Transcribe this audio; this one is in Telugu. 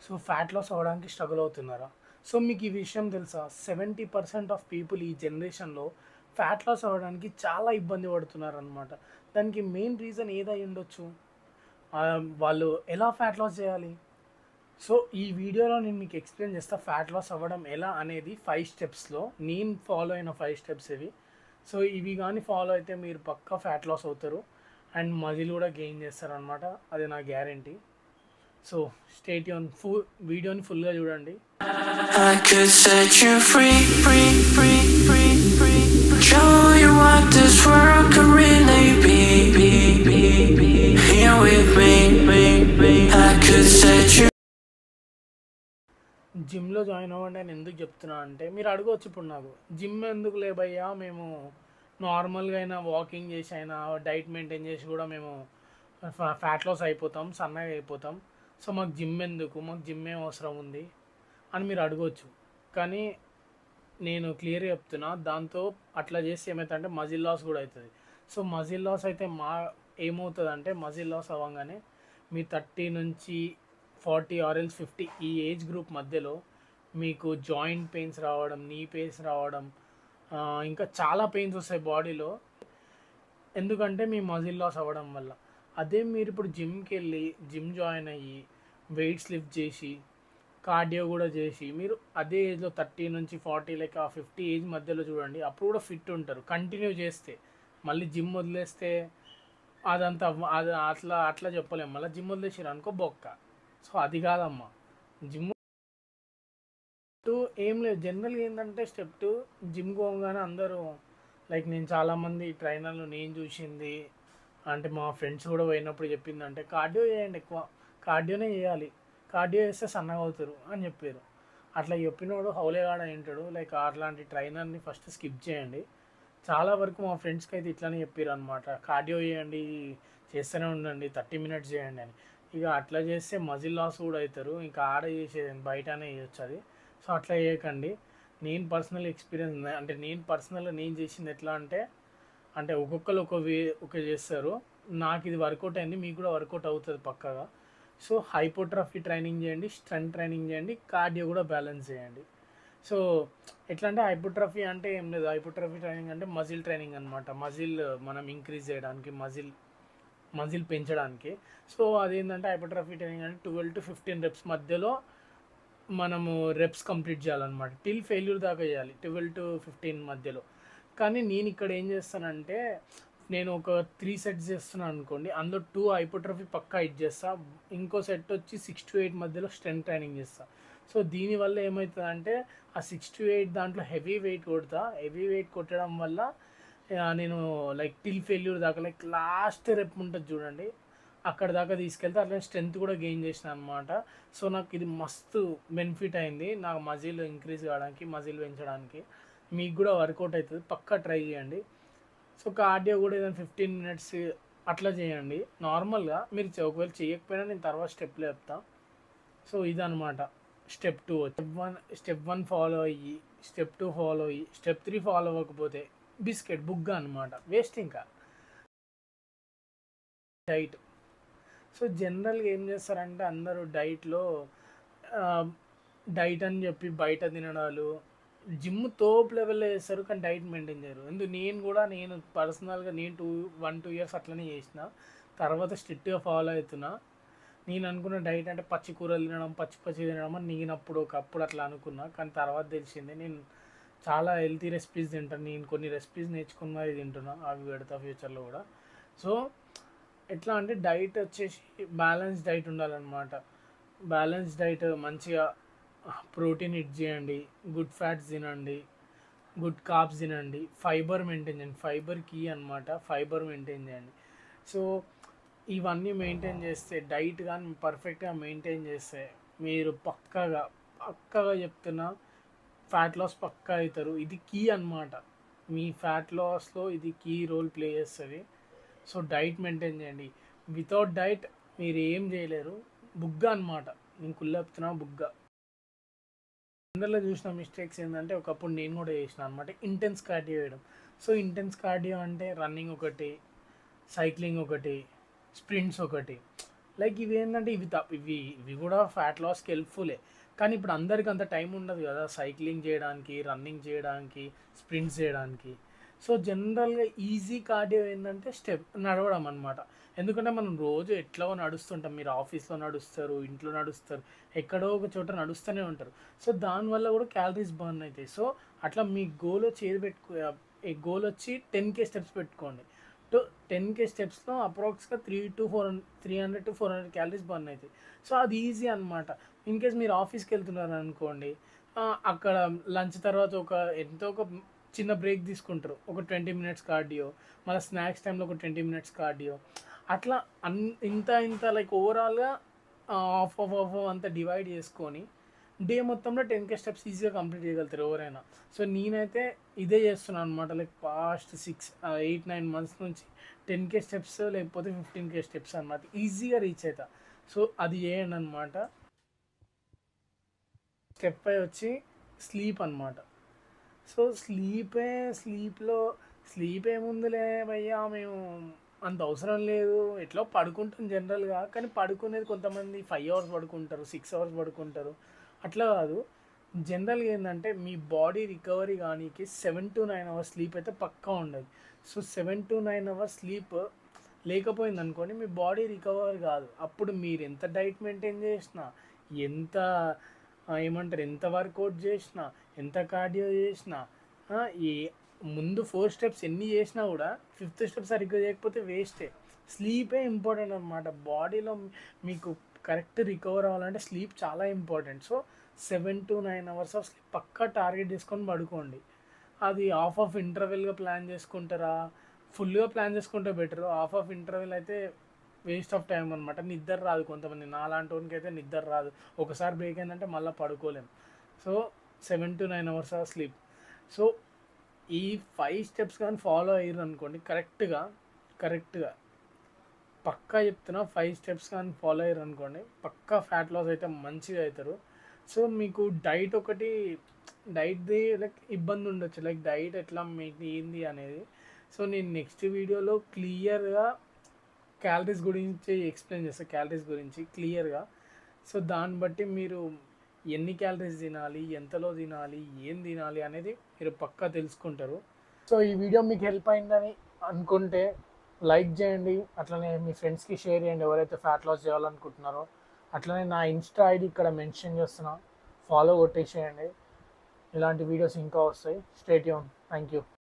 సో ఫ్యాట్ లాస్ అవ్వడానికి స్ట్రగుల్ అవుతున్నారా? సో మీకు ఈ విషయం తెలుసా? 70% ఆఫ్ పీపుల్ ఈ జనరేషన్‌లో ఫ్యాట్ లాస్ అవ్వడానికి చాలా ఇబ్బంది పడుతున్నారనమాట. దానికి మెయిన్ రీజన్ ఏదై ఉండొచ్చు? వాళ్ళు ఎలా ఫ్యాట్ లాస్ చేయాలి? సో ఈ వీడియోలో నేను మీకు ఎక్స్‌ప్లెయిన్ చేస్తా ఫ్యాట్ లాస్ అవ్వడం ఎలా అనేది 5 స్టెప్స్‌లో. నేను ఫాలో అయిన 5 స్టెప్స్ ఇవి. సో ఇవి గాని ఫాలో అయితే మీరు పక్కా ఫ్యాట్ లాస్ అవుతారు. అండ్ మజిల్ కూడా గెయిన్ చేస్తారనమాట. అది నా గ్యారంటీ. So stay tune. వీడియోని ఫుల్‌గా చూడండి. I could set you free, free, free, free, free. Show you what this world could really be, be, be, be. Here with me, me, me. I could set you. జిమ్‌లో జాయిన్ అవ్వండి అని ఎందుకు చెప్తున్నా అంటే, మీరు అడగవచ్చు ఇప్పుడు నాకు, జిమ్ ఎందుకు భయ్యా, మేము నార్మల్‌గా అయినా వాకింగ్ చేసి అయినా డైట్ మెయింటైన్ చేసి కూడా మేము ఫ్యాట్ లాస్ అయిపోతాం, సన్నగా అయిపోతాం. సో మాకు జిమ్ ఎందుకు, మాకు జిమ్ ఏం అవసరం ఉంది అని మీరు అడగవచ్చు. కానీ నేను క్లియర్‌గా చెప్తున్నా, దాంతో అట్లా చేస్తే ఏమైతుందంటే మజిల్ లాస్ కూడా అవుతుంది. సో మజిల్ లాస్ అయితే ఏమవుతుందంటే, మజిల్ లాస్ అవ్వగానే మీ 30 నుంచి 40 ఆర్ ఎల్స్ 50 ఈ ఏజ్ గ్రూప్ మధ్యలో మీకు జాయింట్ పెయిన్స్ రావడం, నీ పెయిన్స్ రావడం, ఇంకా చాలా పెయిన్స్ వస్తాయి బాడీలో. ఎందుకంటే మీ మజిల్ లాస్ అవ్వడం వల్ల. అదే మీరు ఇప్పుడు జిమ్‌కి వెళ్ళి జిమ్ జాయిన్ అయ్యి వెయిట్స్ లిఫ్ట్ చేసి కార్డియో కూడా చేసి మీరు అదే ఏజ్లో 30 నుంచి 40 లైక్ ఆ 50 ఏజ్ మధ్యలో చూడండి, అప్పుడు కూడా ఫిట్ ఉంటారు కంటిన్యూ చేస్తే. మళ్ళీ జిమ్ వదిలేస్తే అదంతా అది అట్లా అట్లా చెప్పలేము. మళ్ళీ జిమ్ వదిలేసారు అనుకో బొక్క. సో అది కాదమ్మా. జిమ్ టూ ఏం లేదు, జనరల్గా ఏంటంటే స్టెప్ 2 జిమ్కి పోగానే అందరూ లైక్ నేను చాలామంది ట్రైనర్లు నేను చూసింది అంటే మా ఫ్రెండ్స్ కూడా పోయినప్పుడు చెప్పిందంటే, కార్డియో చేయండి, ఎక్కువ కార్డియోనే చేయాలి, కార్డియో చేస్తే సన్నగా అవుతారు అని చెప్పారు. అట్లా చెప్పినోడు హౌలేగాడ ఏంటాడు, లైక్ అట్లాంటి ట్రైనర్ని ఫస్ట్ స్కిప్ చేయండి. చాలా వరకు మా ఫ్రెండ్స్కి అయితే ఇట్లానే చెప్పారు అనమాట, కార్డియో చేయండి, చేస్తూనే ఉండండి, 30 మినిట్స్ చేయండి అని. ఇక అట్లా చేస్తే మజిల్ లాస్ కూడా అవుతారు. ఇంకా ఆడ చేసేది బయటనే చేయొచ్చు అది. సో అట్లా చేయకండి. నేను పర్సనల్ ఎక్స్పీరియన్స్ అంటే నేను చేసింది ఎట్లా అంటే ఒక్కొక్కరు ఒక చేస్తారు. నాకు ఇది వర్కౌట్ అయింది, మీకు కూడా వర్కౌట్ అవుతుంది పక్కగా. సో హైపోట్రఫీ ట్రైనింగ్ చేయండి, స్ట్రెంత్ ట్రైనింగ్ చేయండి, కార్డియో కూడా బ్యాలెన్స్ చేయండి. సో ఎట్లా అంటే హైపోట్రఫీ అంటే ఏం లేదు, హైపోట్రఫీ ట్రైనింగ్ అంటే మజిల్ ట్రైనింగ్ అనమాట. మజిల్ మనం ఇంక్రీజ్ చేయడానికి, మజిల్ పెంచడానికి. సో అదేంటంటే హైపోట్రఫీ ట్రైనింగ్ అంటే 12 to 15 రెప్స్ మధ్యలో మనము రెప్స్ కంప్లీట్ చేయాలన్నమాట. టిల్ ఫెయిల్యూర్ దాకా చేయాలి 12 to 15 మధ్యలో. కానీ నేను ఇక్కడ ఏం చేస్తానంటే, నేను ఒక 3 సెట్స్ చేస్తున్నాను అనుకోండి, అందులో 2 హైపోట్రఫీ పక్కా హిట్ చేస్తా, ఇంకో సెట్ వచ్చి 6 to 8 మధ్యలో స్ట్రెంత్ ట్రైనింగ్ చేస్తా. సో దీనివల్ల ఏమవుతుందంటే ఆ 6 to 8 దాంట్లో హెవీ వెయిట్ కొడతా. హెవీ వెయిట్ కొట్టడం వల్ల నేను లైక్ టిల్ ఫెయిల్యూర్ దాకా, లైక్ లాస్ట్ రెప్ ఉంటుంది చూడండి, అక్కడ దాకా తీసుకెళ్తే అట్లా స్ట్రెంత్ కూడా గెయిన్ చేసిన అనమాట. సో నాకు ఇది మస్తు బెనిఫిట్ అయింది, నాకు మజిల్ ఇంక్రీజ్ కావడానికి, మజిల్ పెంచడానికి. మీకు కూడా వర్కౌట్ అవుతుంది, పక్కా ట్రై చేయండి. సో కార్డియో కూడా ఏదైనా 15 మినిట్స్ అట్లా చేయండి నార్మల్గా. మీరు ఒకవేళ చేయకపోయినా నేను తర్వాత స్టెప్లో చెప్తా. సో ఇదనమాట స్టెప్ 2. స్టెప్ 1 ఫాలో అయ్యి, స్టెప్ 2 ఫాలో అయ్యి, స్టెప్ 3 ఫాలో అవ్వకపోతే బిస్కెట్ బుగ్గ అనమాట, వేస్ట్. ఇంకా డైట్. సో జనరల్గా ఏం చేస్తారంటే అందరూ డైట్ అని చెప్పి బయట తినడాలు, జిమ్ తోపు లెవెల్లో చేస్తారు కానీ డైట్ మెయింటైన్ చేయరు. నేను పర్సనల్గా 1-2 ఇయర్స్ అట్లనే చేసిన, తర్వాత స్ట్రిక్ట్గా ఫాలో అవుతున్నా. నేను అనుకున్న డైట్ అంటే పచ్చి కూరలు తినడం, పచ్చి తినడం అని నేను ఒకప్పుడు అట్లా అనుకున్నా. కానీ తర్వాత తెలిసింది నేను చాలా హెల్తీ రెసిపీస్ తింటాను. నేను కొన్ని రెసిపీస్ నేర్చుకుని మరి తింటున్నా, అవి పెడతా ఫ్యూచర్లో కూడా. సో ఎట్లా అంటే డైట్ వచ్చేసి బ్యాలెన్స్ డైట్ ఉండాలన్నమాట. బ్యాలెన్స్ డైట్ మంచిగా ప్రోటీన్ హిట్ చేయండి, గుడ్ ఫ్యాట్స్ తినండి, గుడ్ కార్బ్స్ తినండి, ఫైబర్ మెయింటైన్ చేయండి. ఫైబర్ కీ అనమాట, ఫైబర్ మెయింటైన్ చేయండి. సో ఇవన్నీ మెయింటైన్ చేస్తే, డైట్ కానీ పర్ఫెక్ట్గా మెయింటైన్ చేస్తే మీరు పక్కాగా చెప్తున్నా ఫ్యాట్ లాస్ పక్కా అవుతారు. ఇది కీ అనమాట, మీ ఫ్యాట్ లాస్లో ఇది కీ రోల్ ప్లే చేస్తుంది. సో డైట్ మెయింటైన్ చేయండి. వితౌట్ డైట్ మీరు ఏం చేయలేరు, బుగ్గ అనమాట. నేను కుళ్ళెప్తున్నా బుగ్గ. అందరిలో చూసిన మిస్టేక్స్ ఏంటంటే, ఒకప్పుడు నేను కూడా చేసిన అనమాట, ఇంటెన్స్ కార్డియో వేయడం. సో ఇంటెన్స్ కార్డియో అంటే రన్నింగ్ ఒకటి, సైక్లింగ్ ఒకటి, స్ప్రింట్స్ ఒకటి. లైక్ ఇవి ఏంటంటే ఇవి కూడా ఫ్యాట్ లాస్కి హెల్ప్ఫుల్లే. కానీ ఇప్పుడు అందరికి అంత టైం ఉండదు కదా సైక్లింగ్ చేయడానికి, రన్నింగ్ చేయడానికి, స్ప్రింట్స్ చేయడానికి. సో జనరల్గా ఈజీ కార్డియో ఏంటంటే స్టెప్ నడవడం అనమాట. ఎందుకంటే మనం రోజు ఎట్లా నడుస్తుంటాం, మీరు ఆఫీస్లో నడుస్తారు, ఇంట్లో నడుస్తారు, ఎక్కడో ఒక చోట నడుస్తూనే ఉంటారు. సో దానివల్ల కూడా క్యాలరీస్ బర్న్ అవుతాయి. సో అట్లా మీ గోల్ వచ్చి గోల్ వచ్చి 10K స్టెప్స్ పెట్టుకోండి. 10K స్టెప్స్లో అప్రాక్స్గా 300 to 400 క్యాలరీస్ బర్న్ అవుతాయి. సో అది ఈజీ అనమాట. ఇన్ కేస్ మీరు ఆఫీస్కి వెళ్తున్నారు అనుకోండి, అక్కడ లంచ్ తర్వాత ఒక చిన్న బ్రేక్ తీసుకుంటారు, ఒక 20 minutes కార్డియో, మళ్ళీ స్నాక్స్ టైంలో ఒక 20 minutes కార్డియో, అట్లా ఇంత లైక్ ఓవరాల్గా హాఫ్ అంతా డివైడ్ చేసుకొని డే మొత్తంలో 10K స్టెప్స్ ఈజీగా కంప్లీట్ చేయగలుగుతారు ఎవరైనా. సో నేనైతే ఇదే చేస్తున్నాను అనమాట. లైక్ పాస్ట్ 8-9 months నుంచి 10K స్టెప్స్ లేకపోతే 15K స్టెప్స్ అనమాట ఈజీగా రీచ్ అవుతా. సో అది చేయండి అనమాట. స్టెప్ 5 వచ్చి స్లీప్ అనమాట. సో స్లీప్ ఏముందిలే భయ్యా, మేము అంత అవసరం లేదు, ఎట్లా పడుకుంటాం జనరల్గా. కానీ పడుకునేది కొంతమంది 5 hours పడుకుంటారు, 6 hours పడుకుంటారు. అట్లా కాదు, జనరల్గా ఏంటంటే మీ బాడీ రికవరీ కానీ 7 to 9 hours స్లీప్ అయితే పక్కా ఉండదు. సో 7 to 9 hours స్లీప్ లేకపోయింది అనుకోండి, మీ బాడీ రికవర్ కాదు. అప్పుడు మీరు ఎంత డైట్ మెయింటైన్ చేసినా, ఎంత ఎంత వర్కౌట్ చేసినా, ఎంత కార్డియో చేసినా, ఈ ముందు 4 స్టెప్స్ ఎన్ని చేసినా కూడా 5th స్టెప్ సరిగ్గా చేయకపోతే వేస్టే. స్లీపే ఇంపార్టెంట్ అనమాట. బాడీలో మీకు కరెక్ట్ రికవర్ అవ్వాలంటే స్లీప్ చాలా important. So 7 to 9 hours of sleep పక్కా టార్గెట్ చేసుకొని పడుకోండి. అది హాఫ్ ఇంటర్వెల్గా ప్లాన్ చేసుకుంటారా, ఫుల్గా ప్లాన్ చేసుకుంటే బెటర్. హాఫ్ ఇంటర్వెల్ అయితే వేస్ట్ ఆఫ్ టైం అనమాట. నిద్ర రాదు కొంతమంది, నాలాంటి వానికి అయితే నిద్ర రాదు. ఒకసారి బ్రేక్ అయిందంటే మళ్ళీ పడుకోలేం. So 7 to 9 hours of sleep. So ఈ 5 steps కానీ ఫాలో అయ్యారు అనుకోండి, కరెక్ట్గా పక్కా చెప్తున్నా, 5 steps కానీ ఫాలో అయ్యారు అనుకోండి, పక్కా ఫ్యాట్ లాస్ అయితే మంచిగా అవుతారు. సో మీకు డైట్ది లైక్ ఇబ్బంది ఉండొచ్చు, లైక్ డైట్ ఎట్లా మీకు ఏంది అనేది. సో నేను నెక్స్ట్ వీడియోలో క్లియర్గా క్యాలరీస్ గురించి ఎక్స్ప్లెయిన్ చేస్తాను, క్యాలరీస్ గురించి క్లియర్గా. సో దాన్ని బట్టి మీరు ఎన్ని క్యాలరీస్ తినాలి, ఎంతలో తినాలి, ఏం తినాలి అనేది మీరు పక్కా తెలుసుకుంటారు. సో ఈ వీడియో మీకు హెల్ప్ అయిందని అనుకుంటే లైక్ చేయండి, అట్లనే మీ ఫ్రెండ్స్కి షేర్ చేయండి ఎవరైతే ఫ్యాట్ లాస్ చేయాలనుకుంటున్నారో. అట్లనే నా ఇన్స్టా ఐడి ఇక్కడ మెన్షన్ చేస్తున్నా, ఫాలో కొట్టేసేయండి. ఇలాంటి వీడియోస్ ఇంకా వస్తాయి. Stay tune. Thank you.